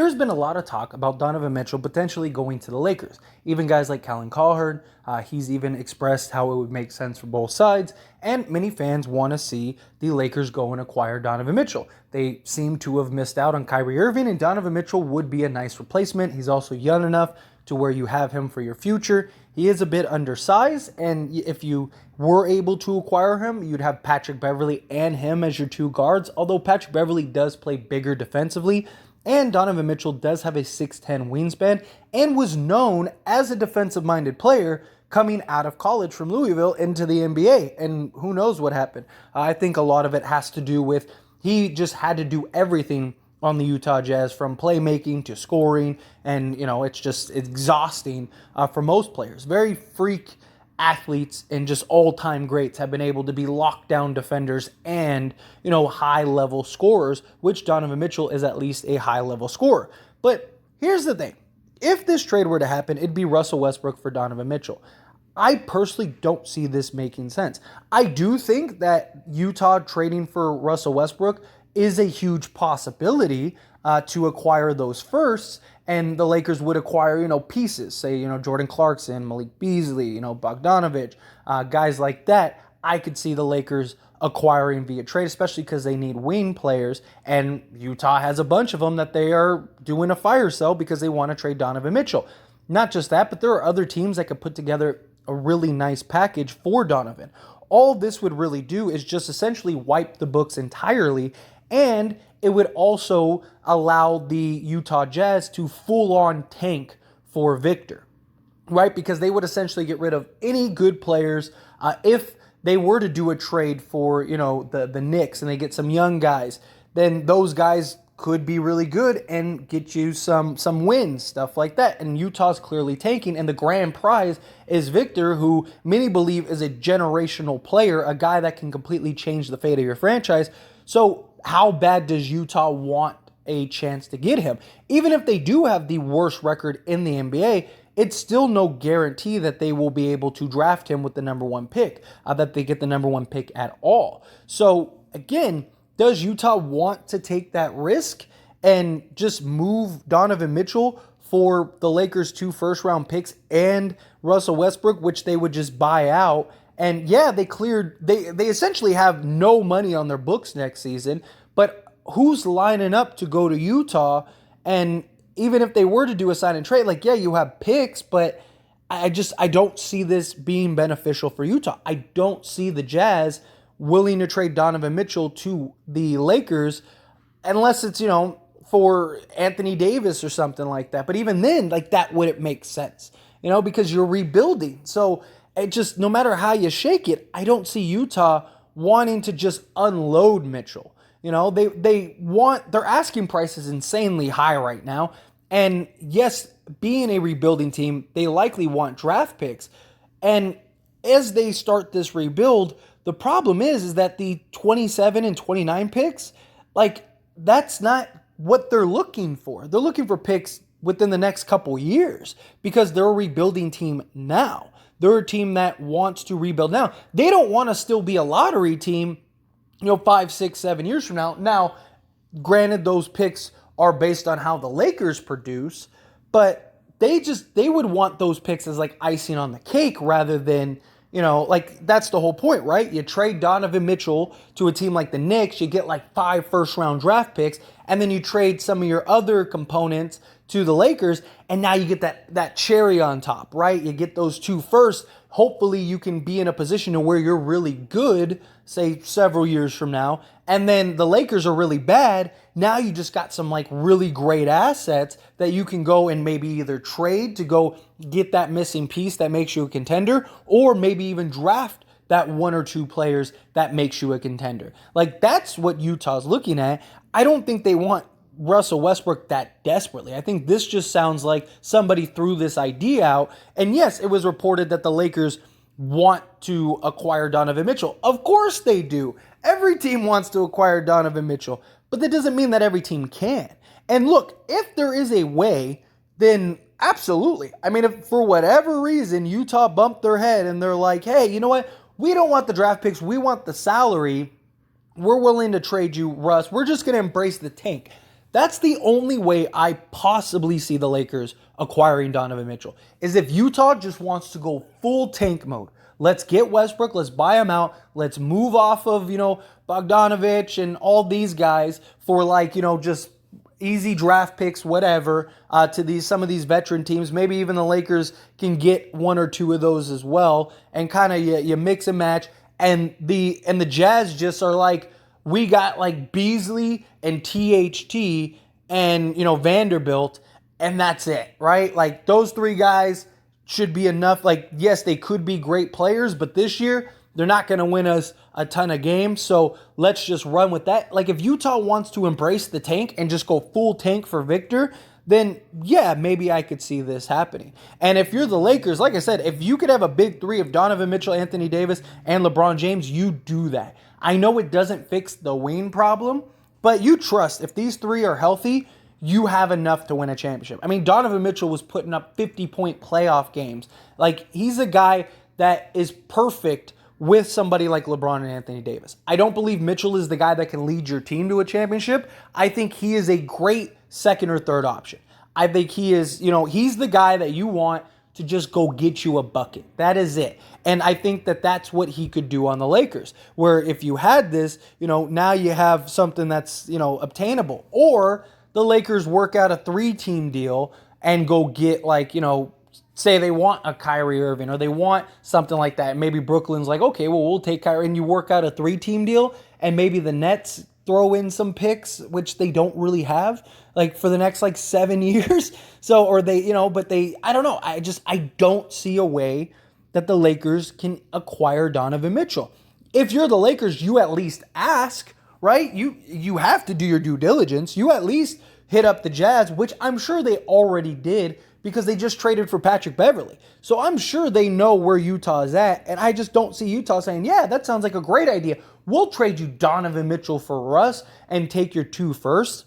there's been a lot of talk about Donovan Mitchell potentially going to the Lakers. Even guys like Colin Cowherd, he's even expressed how it would make sense for both sides, and many fans want to see the Lakers go and acquire Donovan Mitchell. They seem to have missed out on Kyrie Irving, and Donovan Mitchell would be a nice replacement. He's also young enough to where you have him for your future. He is a bit undersized, and if you were able to acquire him, you'd have Patrick Beverley and him as your two guards, although Patrick Beverley does play bigger defensively, and Donovan Mitchell does have a 6'10 wingspan and was known as a defensive-minded player coming out of college from Louisville into the NBA, and who knows what happened. I think a lot of it has to do with he just had to do everything on the Utah Jazz, from playmaking to scoring, and it's just exhausting for most players. Very freak athletes and just all-time greats have been able to be lockdown defenders and high-level scorers, which Donovan Mitchell is at least a high-level scorer. But here's the thing. If this trade were to happen, it'd be Russell Westbrook for Donovan Mitchell. I personally don't see this making sense. I do think that Utah trading for Russell Westbrook is a huge possibility to acquire those firsts, and the Lakers would acquire, pieces, say, Jordan Clarkson, Malik Beasley, Bogdanovich, guys like that. I could see the Lakers acquiring via trade, especially because they need wing players, and Utah has a bunch of them that they are doing a fire sale because they want to trade Donovan Mitchell. Not just that, but there are other teams that could put together a really nice package for Donovan. All this would really do is just essentially wipe the books entirely, and it would also allow the Utah Jazz to full-on tank for Victor, right? Because they would essentially get rid of any good players. If they were to do a trade for, the Knicks and they get some young guys, then those guys could be really good and get you some wins, stuff like that. And Utah's clearly tanking, and the grand prize is Victor, who many believe is a generational player, a guy that can completely change the fate of your franchise. So how bad does Utah want a chance to get him? Even if they do have the worst record in the NBA, it's still no guarantee that they will be able to draft him with the number one pick, that they get the number one pick at all. So again, does Utah want to take that risk and just move Donovan Mitchell for the Lakers' 2 first-round picks and Russell Westbrook, which they would just buy out? And yeah, they essentially have no money on their books next season, but who's lining up to go to Utah? And even if they were to do a sign and trade, you have picks, but I don't see this being beneficial for Utah. I don't see the Jazz willing to trade Donovan Mitchell to the Lakers unless it's, for Anthony Davis or something like that. But even then, that wouldn't make sense, because you're rebuilding. So it just, no matter how you shake it, I don't see Utah wanting to just unload Mitchell. Their asking price is insanely high right now. And yes, being a rebuilding team, they likely want draft picks. And as they start this rebuild, the problem is that the 27 and 29 picks, that's not what they're looking for. They're looking for picks within the next couple years because they're a rebuilding team now. They're a team that wants to rebuild now. They don't want to still be a lottery team, 5, 6, 7 years from now. Now, granted, those picks are based on how the Lakers produce, but they would want those picks as icing on the cake rather than, that's the whole point, right? You trade Donovan Mitchell to a team like the Knicks, you get 5 first-round draft picks, and then you trade some of your other components to the Lakers, and now you get that cherry on top, right? You get those 2 firsts. Hopefully you can be in a position to where you're really good, say several years from now, and then the Lakers are really bad. Now you just got some really great assets that you can go and maybe either trade to go get that missing piece that makes you a contender, or maybe even draft that 1 or 2 players that makes you a contender. That's what Utah's looking at. I don't think they want Russell Westbrook that desperately. I think this just sounds like somebody threw this idea out. And yes, it was reported that the Lakers want to acquire Donovan Mitchell. Of course they do. Every team wants to acquire Donovan Mitchell, but that doesn't mean that every team can. And look, if there is a way, then absolutely. I mean, if for whatever reason Utah bumped their head and they're like, hey, you know what? We don't want the draft picks. We want the salary. We're willing to trade you, Russ. We're just going to embrace the tank. That's the only way I possibly see the Lakers acquiring Donovan Mitchell, is if Utah just wants to go full tank mode. Let's get Westbrook. Let's buy him out. Let's move off of, Bogdanovich and all these guys for just easy draft picks, whatever, to some of these veteran teams. Maybe even the Lakers can get one or two of those as well, and kind of you mix and match. And the Jazz just are like, we got like Beasley and THT and Vanderbilt, and that's it, right? Like those three guys should be enough. Like, yes, they could be great players, but this year they're not going to win us a ton of games. So let's just run with that. Like if Utah wants to embrace the tank and just go full tank for Victor, then yeah, maybe I could see this happening. And if you're the Lakers, like I said, if you could have a big three of Donovan Mitchell, Anthony Davis, and LeBron James, you do that. I know it doesn't fix the wing problem, but you trust if these three are healthy, you have enough to win a championship. I mean, Donovan Mitchell was putting up 50-point playoff games. Like, he's a guy that is perfect with somebody like LeBron and Anthony Davis. I don't believe Mitchell is the guy that can lead your team to a championship. I think he is a great second or third option. I think he is, he's the guy that you want to just go get you a bucket. That is it. And I think that that's what he could do on the Lakers, where if you had this, now you have something that's, obtainable. Or the Lakers work out a 3-team deal and go get say they want a Kyrie Irving or they want something like that. Maybe Brooklyn's like, okay, well, we'll take Kyrie, and you work out a 3-team deal, and maybe the Nets throw in some picks, which they don't really have, for the next 7 years. So, or they, I don't know. I don't see a way that the Lakers can acquire Donovan Mitchell. If you're the Lakers, you at least ask, right? You have to do your due diligence. You at least hit up the Jazz, which I'm sure they already did because they just traded for Patrick Beverley. So I'm sure they know where Utah is at, and I just don't see Utah saying, yeah, that sounds like a great idea. We'll trade you Donovan Mitchell for Russ and take your 2 firsts.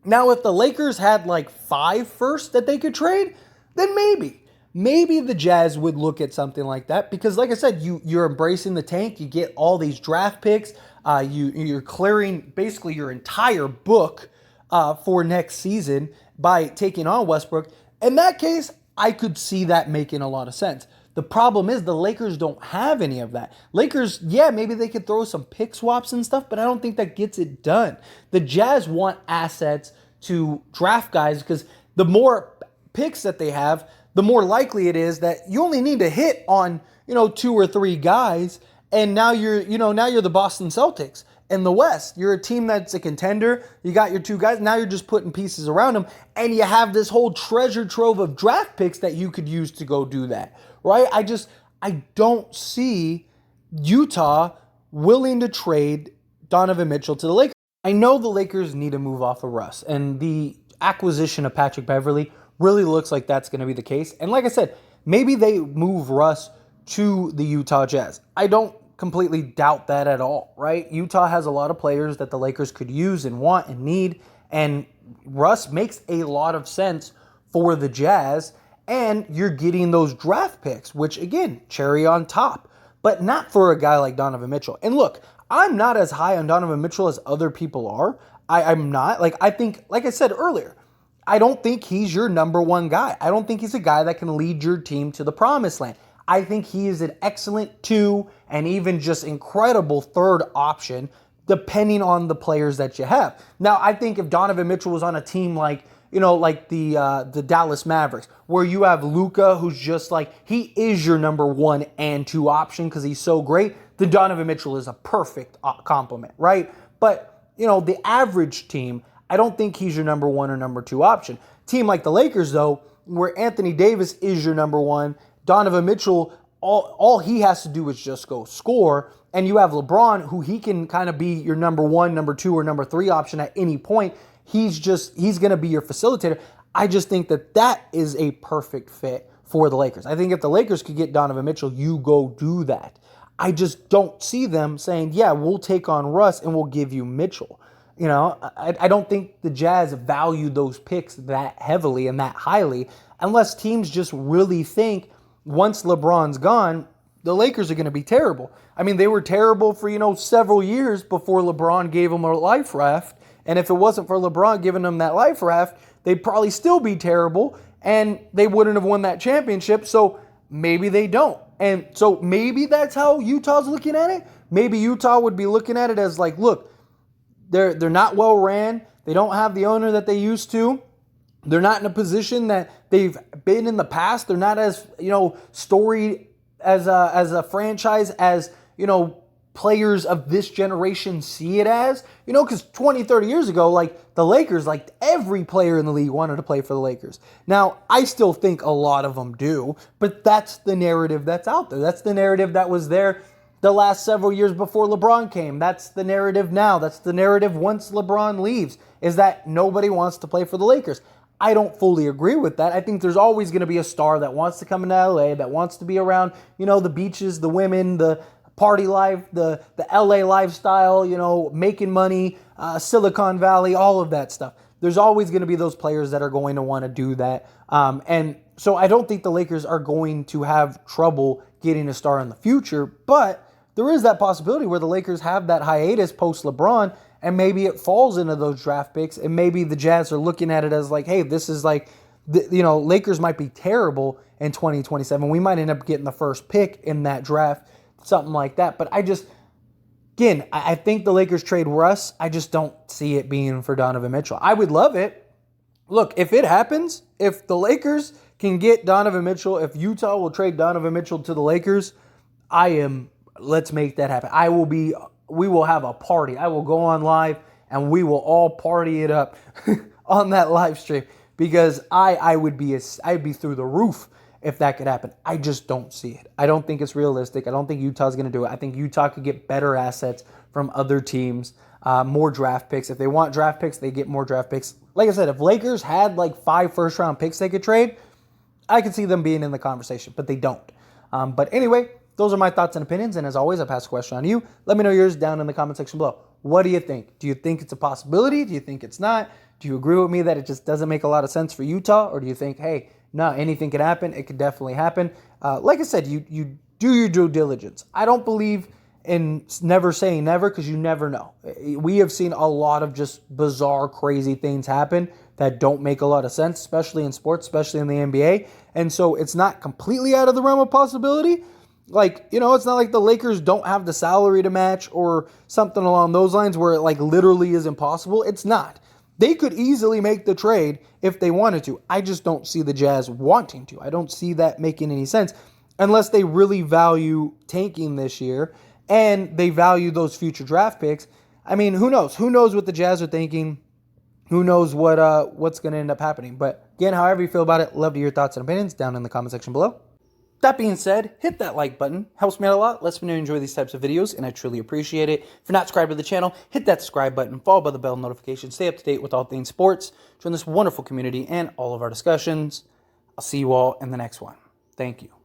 Now, if the Lakers had 5 firsts that they could trade, then maybe the Jazz would look at something like that, because like I said, you're embracing the tank. You get all these draft picks. You're clearing basically your entire book for next season by taking on Westbrook. In that case, I could see that making a lot of sense. The problem is the Lakers don't have any of that. Lakers, yeah, maybe they could throw some pick swaps and stuff, but I don't think that gets it done. The Jazz want assets to draft guys, because the more picks that they have, the more likely it is that you only need to hit on, 2 or 3 guys, and now you're the Boston Celtics in the West. You're a team that's a contender. You got your 2 guys. Now you're just putting pieces around them, and you have this whole treasure trove of draft picks that you could use to go do that, right? I don't see Utah willing to trade Donovan Mitchell to the Lakers. I know the Lakers need to move off of Russ, and the acquisition of Patrick Beverley really looks like that's going to be the case. And like I said, maybe they move Russ to the Utah Jazz. I don't completely doubt that at all, right? Utah has a lot of players that the Lakers could use and want and need, and Russ makes a lot of sense for the Jazz, and you're getting those draft picks, which again, cherry on top, but not for a guy like Donovan Mitchell. And look, I'm not as high on Donovan Mitchell as other people are. I'm not. I think, like I said earlier, I don't think he's your number one guy. I don't think he's a guy that can lead your team to the promised land. I think he is an excellent 2 and even just incredible 3rd option, depending on the players that you have. Now, I think if Donovan Mitchell was on a team like the Dallas Mavericks, where you have Luka, who's just he is your number 1 and 2 option because he's so great, then Donovan Mitchell is a perfect complement, right? But, the average team, I don't think he's your number 1 or number 2 option. Team like the Lakers, though, where Anthony Davis is your number 1, Donovan Mitchell, all he has to do is just go score, and you have LeBron, who he can kind of be your number 1, number 2, or number 3 option at any point. He's going to be your facilitator. I just think that is a perfect fit for the Lakers. I think if the Lakers could get Donovan Mitchell, you go do that. I just don't see them saying, yeah, we'll take on Russ and we'll give you Mitchell. I don't think the Jazz value those picks that heavily and that highly, unless teams just really think once LeBron's gone, the Lakers are going to be terrible. I mean, they were terrible for, several years before LeBron gave them a life raft And if it wasn't for LeBron giving them that life raft, they'd probably still be terrible and they wouldn't have won that championship. So maybe they don't. And so maybe that's how Utah's looking at it. Maybe Utah would be looking at it as like, look, they're not well ran. They don't have the owner that they used to. They're not in a position that they've been in the past. They're not as, storied as a franchise as, players of this generation see it as. Because 20, 30 years ago, like the Lakers, like every player in the league wanted to play for the Lakers. Now, I still think a lot of them do, but that's the narrative that's out there. That's the narrative that was there the last several years before LeBron came. That's the narrative now. That's the narrative once LeBron leaves, is that nobody wants to play for the Lakers. I don't fully agree with that. I think there's always going to be a star that wants to come into LA, that wants to be around, the beaches, the women, the party life, the LA lifestyle, making money, Silicon Valley, all of that stuff. There's always going to be those players that are going to want to do that. And so I don't think the Lakers are going to have trouble getting a star in the future, but there is that possibility where the Lakers have that hiatus post LeBron, and maybe it falls into those draft picks, and maybe the Jazz are looking at it as like, hey, this is like, Lakers might be terrible in 2027. We might end up getting the first pick in that draft, something like that. But I think the Lakers trade Russ. I just don't see it being for Donovan Mitchell. I would love it. Look, if it happens, if the Lakers can get Donovan Mitchell, if Utah will trade Donovan Mitchell to the Lakers, let's make that happen. We will have a party. I will go on live and we will all party it up on that live stream, because I'd be through the roof if that could happen. I just don't see it. I don't think it's realistic. I don't think Utah's going to do it. I think Utah could get better assets from other teams, more draft picks. If they want draft picks, they get more draft picks. Like I said, if Lakers had like 5 first-round picks they could trade, I could see them being in the conversation, but they don't. But anyway, those are my thoughts and opinions, and as always, I pass the question on to you. Let me know yours down in the comment section below. What do you think? Do you think it's a possibility? Do you think it's not? Do you agree with me that it just doesn't make a lot of sense for Utah? Or do you think, hey, no, anything could happen? It could definitely happen. Like I said, you do your due diligence. I don't believe in never saying never, because you never know. We have seen a lot of just bizarre, crazy things happen that don't make a lot of sense, especially in sports, especially in the NBA. And so it's not completely out of the realm of possibility. Like, it's not like the Lakers don't have the salary to match or something along those lines where it like literally is impossible. It's not. They could easily make the trade if they wanted to. I just don't see the Jazz wanting to. I don't see that making any sense unless they really value tanking this year and they value those future draft picks. I mean, who knows? Who knows what the Jazz are thinking? Who knows what's going to end up happening? But again, however you feel about it, love to hear your thoughts and opinions down in the comment section below. That being said, hit that like button. Helps me out a lot. Lets me know you enjoy these types of videos, and I truly appreciate it. If you're not subscribed to the channel, hit that subscribe button, followed by the bell notification. Stay up to date with all things sports. Join this wonderful community and all of our discussions. I'll see you all in the next one. Thank you.